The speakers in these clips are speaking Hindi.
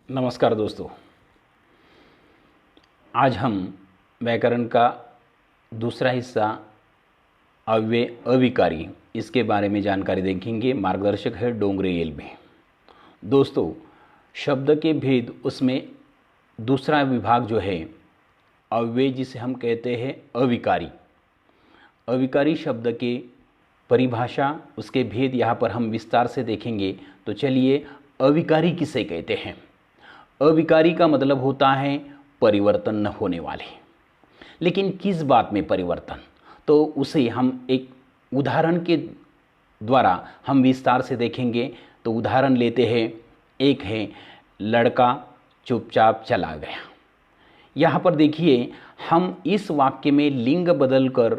नमस्कार दोस्तों। आज हम व्याकरण का दूसरा हिस्सा अव्यय अविकारी इसके बारे में जानकारी देखेंगे। मार्गदर्शक है डोंगरे एलबी। दोस्तों, शब्द के भेद उसमें दूसरा विभाग जो है अव्यय, जिसे हम कहते हैं अविकारी। अविकारी शब्द के परिभाषा, उसके भेद यहाँ पर हम विस्तार से देखेंगे। तो चलिए, अविकारी किसे कहते हैं? अविकारी का मतलब होता है परिवर्तन न होने वाले। लेकिन किस बात में परिवर्तन? तो उसे हम एक उदाहरण के द्वारा हम विस्तार से देखेंगे। तो उदाहरण लेते हैं। एक है, लड़का चुपचाप चला गया। यहाँ पर देखिए, हम इस वाक्य में लिंग बदलकर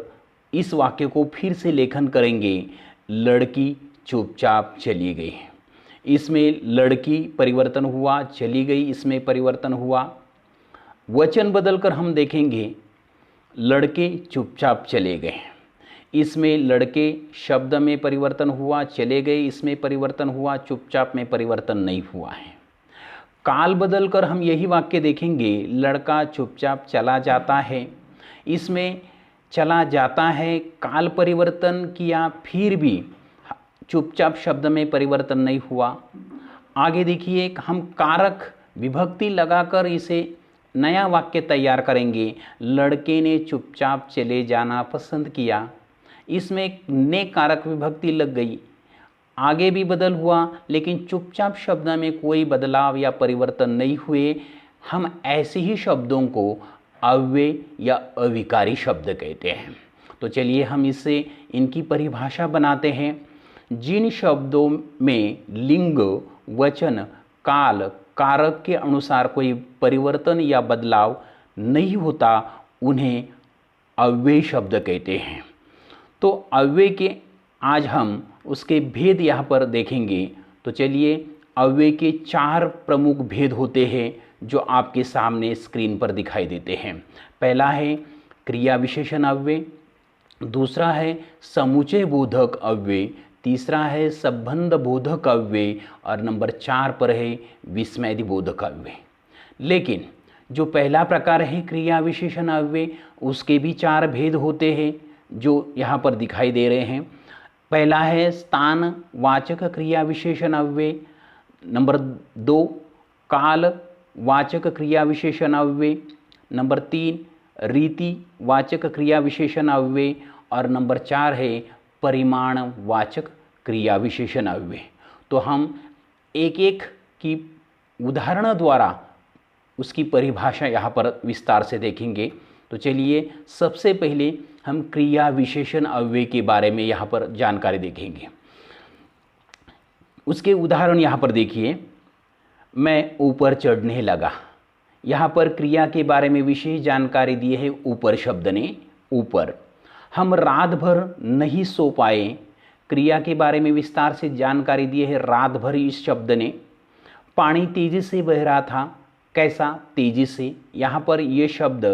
इस वाक्य को फिर से लेखन करेंगे। लड़की चुपचाप चली गई। इसमें लड़की परिवर्तन हुआ, चली गई इसमें परिवर्तन हुआ। वचन बदलकर हम देखेंगे, लड़के चुपचाप चले गए। इसमें लड़के शब्द में परिवर्तन हुआ, चले गए इसमें परिवर्तन हुआ, चुपचाप में परिवर्तन नहीं हुआ है। काल बदलकर हम यही वाक्य देखेंगे, लड़का चुपचाप चला जाता है। इसमें चला जाता है काल परिवर्तन किया, फिर भी चुपचाप शब्द में परिवर्तन नहीं हुआ। आगे देखिए, हम कारक विभक्ति लगाकर इसे नया वाक्य तैयार करेंगे। लड़के ने चुपचाप चले जाना पसंद किया। इसमें ने कारक विभक्ति लग गई, आगे भी बदल हुआ, लेकिन चुपचाप शब्द में कोई बदलाव या परिवर्तन नहीं हुए। हम ऐसे ही शब्दों को अव्यय या अविकारी शब्द कहते हैं। तो चलिए, हम इससे इनकी परिभाषा बनाते हैं। जिन शब्दों में लिंग, वचन, काल, कारक के अनुसार कोई परिवर्तन या बदलाव नहीं होता, उन्हें अव्यय शब्द कहते हैं। तो अव्यय के आज हम उसके भेद यहाँ पर देखेंगे। तो चलिए, अव्यय के 4 प्रमुख भेद होते हैं जो आपके सामने स्क्रीन पर दिखाई देते हैं। पहला है क्रिया विशेषण अव्यय, दूसरा है समुच्चय बोधक अव्यय, तीसरा है संबंध बोधक अव्यय और नंबर 4 पर है विस्मय बोधक अव्यय। लेकिन जो पहला प्रकार है क्रिया विशेषण अव्यय, उसके भी 4 भेद होते हैं जो यहाँ पर दिखाई दे रहे हैं। पहला है स्थान वाचक क्रिया विशेषण अव्यय, नंबर 2 काल वाचक क्रिया विशेषण अव्यय, नंबर 3 रीति वाचक क्रिया विशेषण अव्यय और नंबर 4 है परिमाण वाचक क्रिया विशेषण अव्यय। तो हम एक एक की उदाहरण द्वारा उसकी परिभाषा यहाँ पर विस्तार से देखेंगे। तो चलिए, सबसे पहले हम क्रिया विशेषण अव्यय के बारे में यहाँ पर जानकारी देखेंगे। उसके उदाहरण यहाँ पर देखिए, मैं ऊपर चढ़ने लगा। यहाँ पर क्रिया के बारे में विशेष जानकारी दी है ऊपर शब्द ने, ऊपर। हम रात भर नहीं सो पाए, क्रिया के बारे में विस्तार से जानकारी दी है रात भर इस शब्द ने। पानी तेजी से बह रहा था, कैसा? तेजी से। यहाँ पर ये शब्द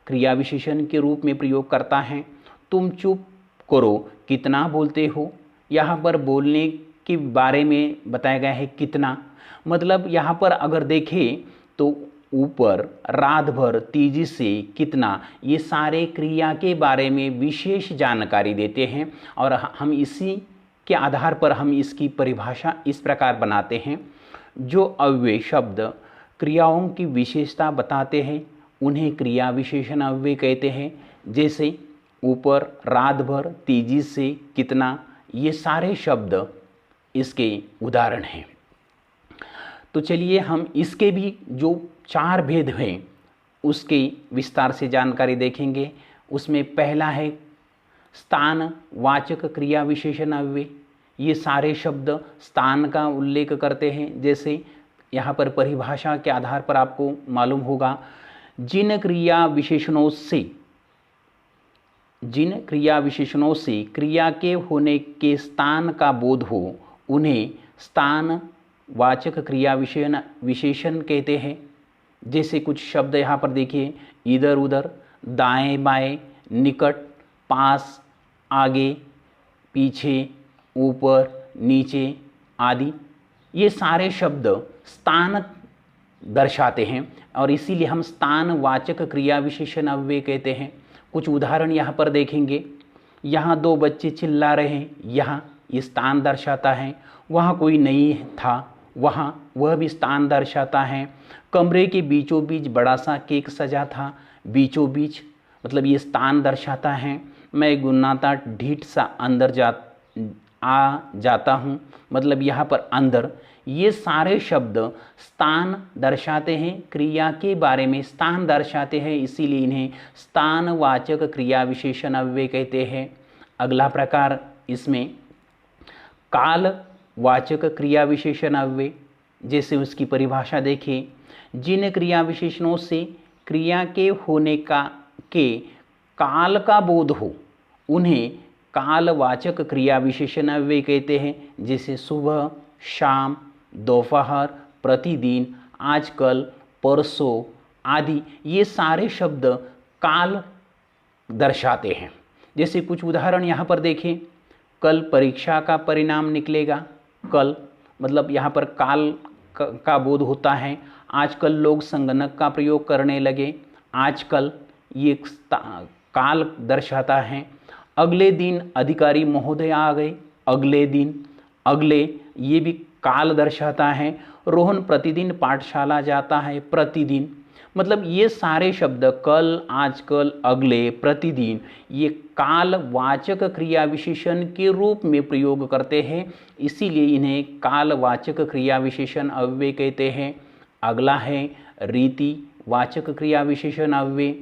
क्रिया विशेषण के रूप में प्रयोग करता है। तुम चुप करो, कितना बोलते हो? यहाँ पर बोलने के बारे में बताया गया है कितना। मतलब यहाँ पर अगर देखें तो ऊपर, रात भर, तेजी से, कितना, ये सारे क्रिया के बारे में विशेष जानकारी देते हैं। और हम इसी के आधार पर हम इसकी परिभाषा इस प्रकार बनाते हैं। जो अव्यय शब्द क्रियाओं की विशेषता बताते हैं, उन्हें क्रिया विशेषण अव्यय कहते हैं। जैसे ऊपर, रात भर, तेजी से, कितना, ये सारे शब्द इसके उदाहरण हैं। तो चलिए, हम इसके भी जो 4 भेद हैं उसके विस्तार से जानकारी देखेंगे। उसमें पहला है स्थान वाचक क्रिया विशेषण अव्यय। ये सारे शब्द स्थान का उल्लेख करते हैं। जैसे यहाँ पर परिभाषा के आधार पर आपको मालूम होगा, जिन क्रिया विशेषणों से क्रिया के होने के स्थान का बोध हो, उन्हें स्थान वाचक क्रिया विशेषण कहते हैं। जैसे कुछ शब्द यहाँ पर देखिए, इधर उधर, दाएं बाएं, निकट, पास, आगे, पीछे, ऊपर, नीचे आदि। ये सारे शब्द स्थान दर्शाते हैं और इसीलिए हम स्थानवाचक क्रिया विशेषण अव्यय कहते हैं। कुछ उदाहरण यहाँ पर देखेंगे। यहाँ दो बच्चे चिल्ला रहे हैं, यहाँ ये स्थान दर्शाता है। वहाँ कोई नहीं था, वहाँ वह भी स्थान दर्शाता है। कमरे के बीचों बीच बड़ा सा केक सजा था, बीचों बीच मतलब ये स्थान दर्शाता है। मैं गुन्नाता ढीठ सा अंदर आ जाता हूँ, मतलब यहाँ पर अंदर। ये सारे शब्द स्थान दर्शाते हैं, क्रिया के बारे में स्थान दर्शाते हैं, इसीलिए इन्हें स्थानवाचक क्रिया विशेषण अव्यय कहते हैं। अगला प्रकार इसमें कालवाचक क्रिया विशेषण अव्यय, जैसे उसकी परिभाषा देखें। जिन क्रिया विशेषणों से क्रिया के होने के काल का बोध हो उन्हें कालवाचक क्रिया विशेषण अव्यय कहते हैं। जैसे सुबह, शाम, दोपहर, प्रतिदिन, आजकल, परसों आदि, ये सारे शब्द काल दर्शाते हैं। जैसे कुछ उदाहरण यहाँ पर देखें। कल परीक्षा का परिणाम निकलेगा। कल मतलब यहाँ पर काल का बोध होता है। आजकल लोग संगणक का प्रयोग करने लगे। आजकल ये काल दर्शाता है। अगले दिन अधिकारी महोदय आ गए। अगले दिन, अगले, ये भी काल दर्शाता है। रोहन प्रतिदिन पाठशाला जाता है। प्रतिदिन मतलब ये सारे शब्द कल, आजकल, अगले, प्रतिदिन, ये कालवाचक क्रिया विशेषण के रूप में प्रयोग करते हैं, इसीलिए इन्हें कालवाचक क्रिया विशेषण अव्यय कहते हैं। अगला है रीतिवाचक क्रिया विशेषण अव्यय।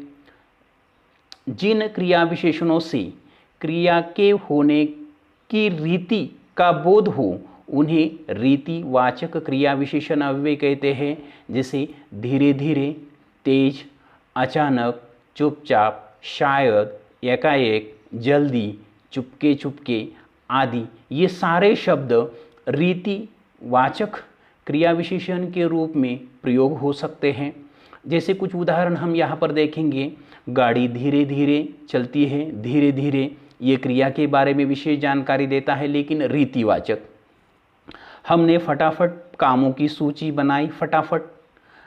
जिन क्रिया विशेषणों से क्रिया के होने की रीति का बोध हो उन्हें रीतिवाचक क्रिया विशेषण अव्यय कहते हैं। जैसे धीरे धीरे, तेज, अचानक, चुपचाप, शायद, एकाएक, जल्दी, चुपके चुपके आदि, ये सारे शब्द रीतिवाचक क्रिया विशेषण के रूप में प्रयोग हो सकते हैं। जैसे कुछ उदाहरण हम यहाँ पर देखेंगे। गाड़ी धीरे धीरे चलती है। धीरे धीरे ये क्रिया के बारे में विशेष जानकारी देता है, लेकिन रीतिवाचक। हमने फटाफट कामों की सूची बनाई। फटाफट।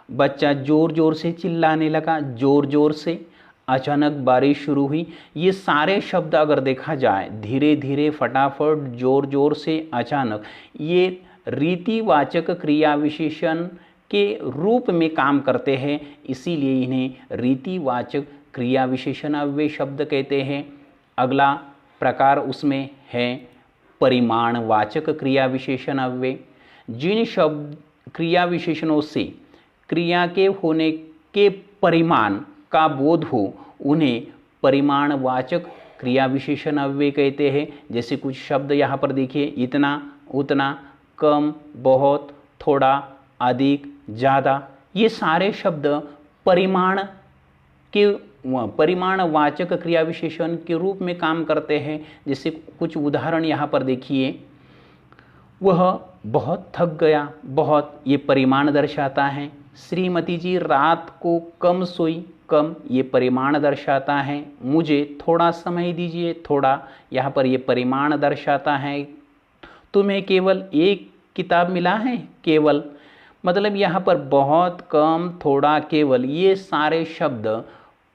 बच्चा जोर जोर से चिल्लाने लगा। जोर जोर से। अचानक बारिश शुरू हुई। ये सारे शब्द अगर देखा जाए, धीरे धीरे, फटाफट, जोर जोर से, अचानक, ये रीतिवाचक क्रिया विशेषण के रूप में काम करते हैं, इसीलिए इन्हें रीतिवाचक क्रिया विशेषण अव्यय शब्द कहते हैं। अगला प्रकार उसमें है परिमाणवाचक क्रिया विशेषण अव्यय। जिन शब्द क्रिया विशेषणों से क्रिया के होने के परिमाण का बोध हो उन्हें परिमाणवाचक क्रिया विशेषण अव्यय कहते हैं। जैसे कुछ शब्द यहाँ पर देखिए। इतना, उतना, कम, बहुत, थोड़ा, अधिक, ज़्यादा, ये सारे शब्द परिमाणवाचक क्रिया विशेषण के रूप में काम करते हैं। जैसे कुछ उदाहरण यहाँ पर देखिए। वह बहुत थक गया। बहुत, ये परिमाण दर्शाता है। श्रीमती जी रात को कम सोई। कम, ये परिमाण दर्शाता है। मुझे थोड़ा समय दीजिए। थोड़ा, यहाँ पर ये परिमाण दर्शाता है। तुम्हें केवल एक किताब मिला है। केवल मतलब यहाँ पर बहुत, कम, थोड़ा, केवल, ये सारे शब्द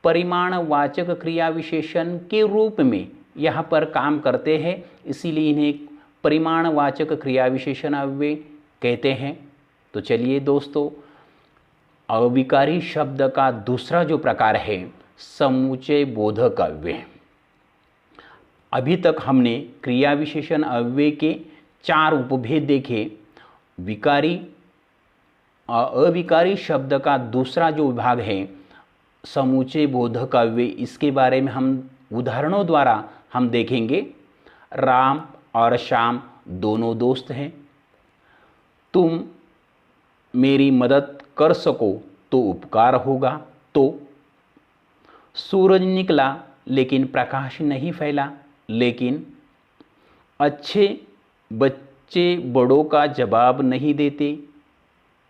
परिमाणवाचक क्रिया विशेषण के रूप में यहाँ पर काम करते हैं, इसीलिए इन्हें परिमाणवाचक क्रिया विशेषण अव्यय कहते हैं। तो चलिए दोस्तों, अविकारी शब्द का दूसरा जो प्रकार है समुच्चय बोधक अव्यय। अभी तक हमने क्रिया विशेषण अव्यय के 4 उपभेद देखे। विकारी अविकारी शब्द का दूसरा जो विभाग है समुच्चय बोधक अव्यय, इसके बारे में हम उदाहरणों द्वारा हम देखेंगे। राम और श्याम दोनों दोस्त हैं। तुम मेरी मदद कर सको तो उपकार होगा। तो सूरज निकला लेकिन प्रकाश नहीं फैला। लेकिन अच्छे बच्चे बड़ों का जवाब नहीं देते,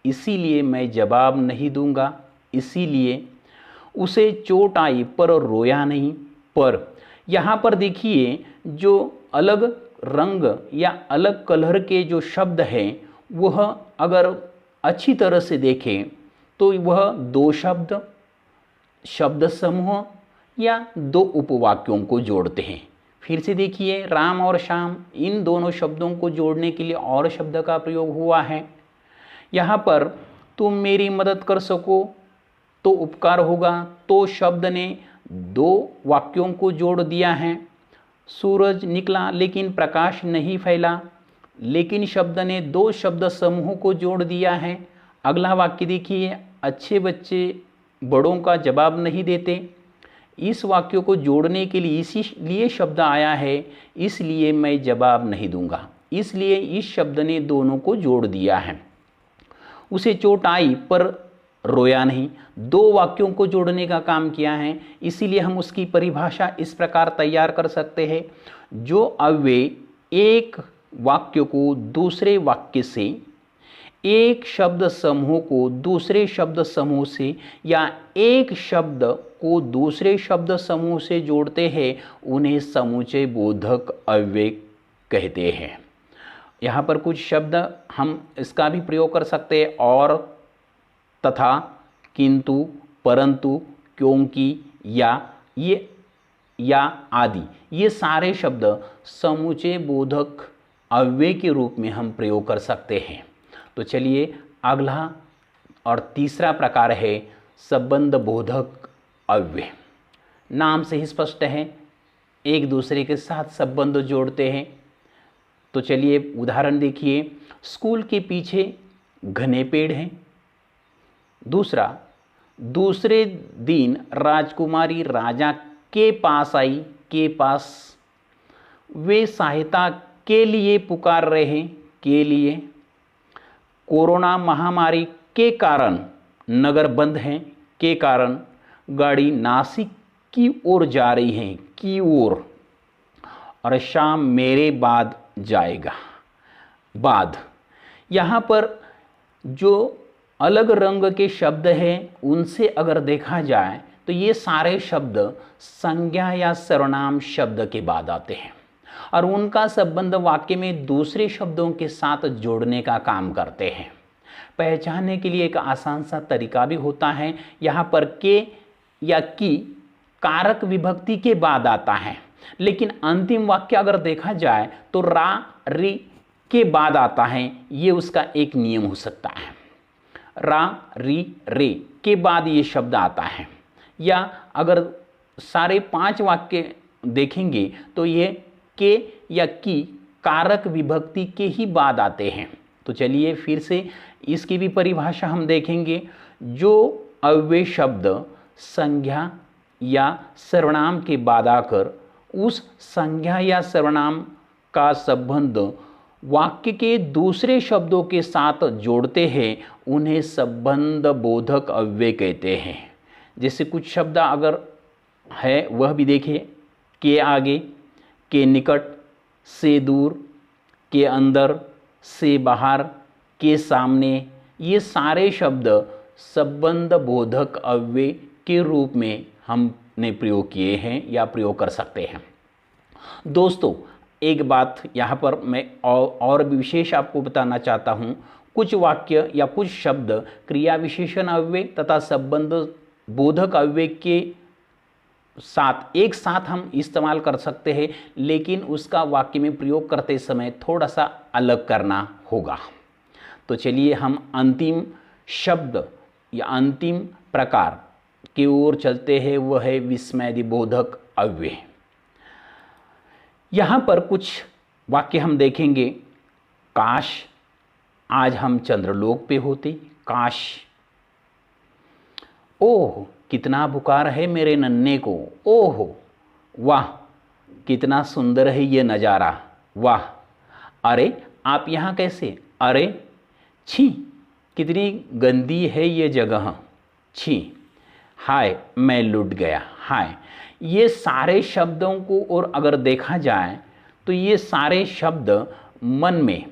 इसीलिए मैं जवाब नहीं दूंगा। इसीलिए उसे चोट आई पर रोया नहीं। पर यहाँ पर देखिए, जो अलग रंग या अलग कलर के जो शब्द हैं वह अगर अच्छी तरह से देखें तो वह दो शब्द, शब्द समूह या दो उपवाक्यों को जोड़ते हैं। फिर से देखिए, राम और श्याम, इन दोनों शब्दों को जोड़ने के लिए और शब्द का प्रयोग हुआ है। यहाँ पर तुम मेरी मदद कर सको तो उपकार होगा, तो शब्द ने दो वाक्यों को जोड़ दिया है। सूरज निकला लेकिन प्रकाश नहीं फैला, लेकिन शब्द ने दो शब्द समूह को जोड़ दिया है। अगला वाक्य देखिए, अच्छे बच्चे बड़ों का जवाब नहीं देते। इस वाक्य को जोड़ने के लिए इसीलिए शब्द आया है, इसलिए मैं जवाब नहीं दूंगा, इसलिए इस शब्द ने दोनों को जोड़ दिया है। उसे चोट आई पर रोया नहीं, दो वाक्यों को जोड़ने का काम किया है, इसीलिए हम उसकी परिभाषा इस प्रकार तैयार कर सकते हैं। जो अव्यय एक वाक्य को दूसरे वाक्य से, एक शब्द समूह को दूसरे शब्द समूह से या एक शब्द को दूसरे शब्द समूह से जोड़ते हैं, उन्हें समुच्चय बोधक अव्यय कहते हैं। यहाँ पर कुछ शब्द हम इसका भी प्रयोग कर सकते हैं, और, तथा, किंतु, परंतु, क्योंकि, या आदि, ये सारे शब्द समुच्चय बोधक अव्यय के रूप में हम प्रयोग कर सकते हैं। तो चलिए, अगला और तीसरा प्रकार है संबंध बोधक अव्यय। नाम से ही स्पष्ट है, एक दूसरे के साथ संबंध जोड़ते हैं। तो चलिए उदाहरण देखिए, स्कूल के पीछे घने पेड़ हैं। दूसरा, दूसरे दिन राजकुमारी राजा के पास आई, के पास, वे सहायता के लिए पुकार रहे हैं, के लिए। कोरोना महामारी के कारण नगर बंद हैं, के कारण। गाड़ी नासिक की ओर जा रही है, की ओर। और शाम मेरे बाद जाएगा, बाद। यहाँ पर जो अलग रंग के शब्द हैं, उनसे अगर देखा जाए तो ये सारे शब्द संज्ञा या सर्वनाम शब्द के बाद आते हैं और उनका संबंध वाक्य में दूसरे शब्दों के साथ जोड़ने का काम करते हैं। पहचानने के लिए एक आसान सा तरीका भी होता है। यहाँ पर के या की कारक विभक्ति के बाद आता है, लेकिन अंतिम वाक्य अगर देखा जाए तो रा री के बाद आता है। ये उसका एक नियम हो सकता है, रा री रे के बाद ये शब्द आता है। या अगर सारे 5 वाक्य देखेंगे तो ये के या की कारक विभक्ति के ही बाद आते हैं। तो चलिए फिर से इसकी भी परिभाषा हम देखेंगे। जो अव्यय शब्द संज्ञा या सर्वनाम के बाद आकर उस संज्ञा या सर्वनाम का संबंध वाक्य के दूसरे शब्दों के साथ जोड़ते हैं, उन्हें संबंध बोधक अव्यय कहते हैं। जैसे कुछ शब्द अगर है वह भी देखें, के आगे, के निकट, से दूर, के अंदर, से बाहर, के सामने, ये सारे शब्द संबंध बोधक अव्यय के रूप में हमने प्रयोग किए हैं या प्रयोग कर सकते हैं। दोस्तों, एक बात यहाँ पर मैं और भी विशेष आपको बताना चाहता हूँ। कुछ वाक्य या कुछ शब्द क्रिया विशेषण अव्यय तथा संबंध बोधक अव्यय के साथ एक साथ हम इस्तेमाल कर सकते हैं, लेकिन उसका वाक्य में प्रयोग करते समय थोड़ा सा अलग करना होगा। तो चलिए हम अंतिम शब्द या अंतिम प्रकार की ओर चलते हैं, वह है विस्मय बोधक अव्यय। यहाँ पर कुछ वाक्य हम देखेंगे। काश आज हम चंद्रलोक पे होते, काश। ओह कितना बुखार है मेरे नन्हे को, ओह वाह कितना सुंदर है ये नज़ारा, वाह। अरे आप यहाँ कैसे, अरे छी कितनी गंदी है ये जगह, छी। हाय मैं लुट गया, हाय। ये सारे शब्दों को और अगर देखा जाए तो ये सारे शब्द मन में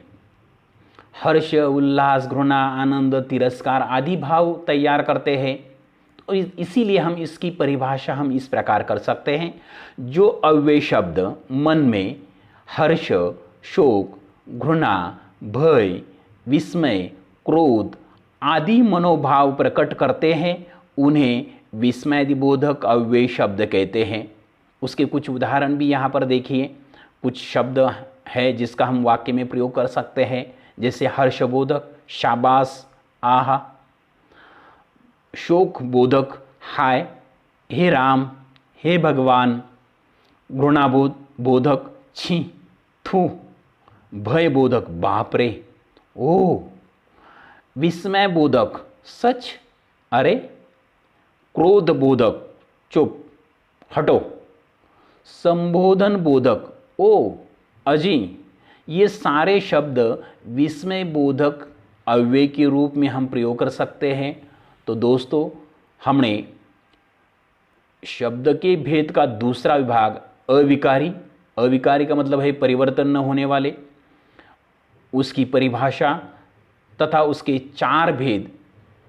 हर्ष, उल्लास, घृणा, आनंद, तिरस्कार आदि भाव तैयार करते हैं। तो इसीलिए हम इसकी परिभाषा हम इस प्रकार कर सकते हैं। जो अव्यय शब्द मन में हर्ष, शोक, घृणा, भय, विस्मय, क्रोध आदि मनोभाव प्रकट करते हैं उन्हें विस्मयदिबोधक अव्यय शब्द कहते हैं। उसके कुछ उदाहरण भी यहाँ पर देखिए। कुछ शब्द है जिसका हम वाक्य में प्रयोग कर सकते हैं, जैसे हर्षबोधक शाबाश, आहा, शोक बोधक हाय, हे राम, हे भगवान, घृणाबोधक छी, थू, भय बोधक बाप रे, ओ, विस्मय बोधक सच, अरे, क्रोध बोधक चुप, हटो, संबोधन बोधक ओ, अजी। ये सारे शब्द विस्मय बोधक अव्यय के रूप में हम प्रयोग कर सकते हैं। तो दोस्तों, हमने शब्द के भेद का दूसरा विभाग अविकारी, अविकारी का मतलब है परिवर्तन न होने वाले, उसकी परिभाषा तथा उसके 4 भेद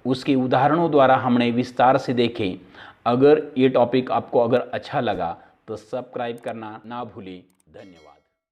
उसके उदाहरणों द्वारा हमने विस्तार से देखे। अगर ये टॉपिक आपको अगर अच्छा लगा तो सब्सक्राइब करना ना भूलें। धन्यवाद।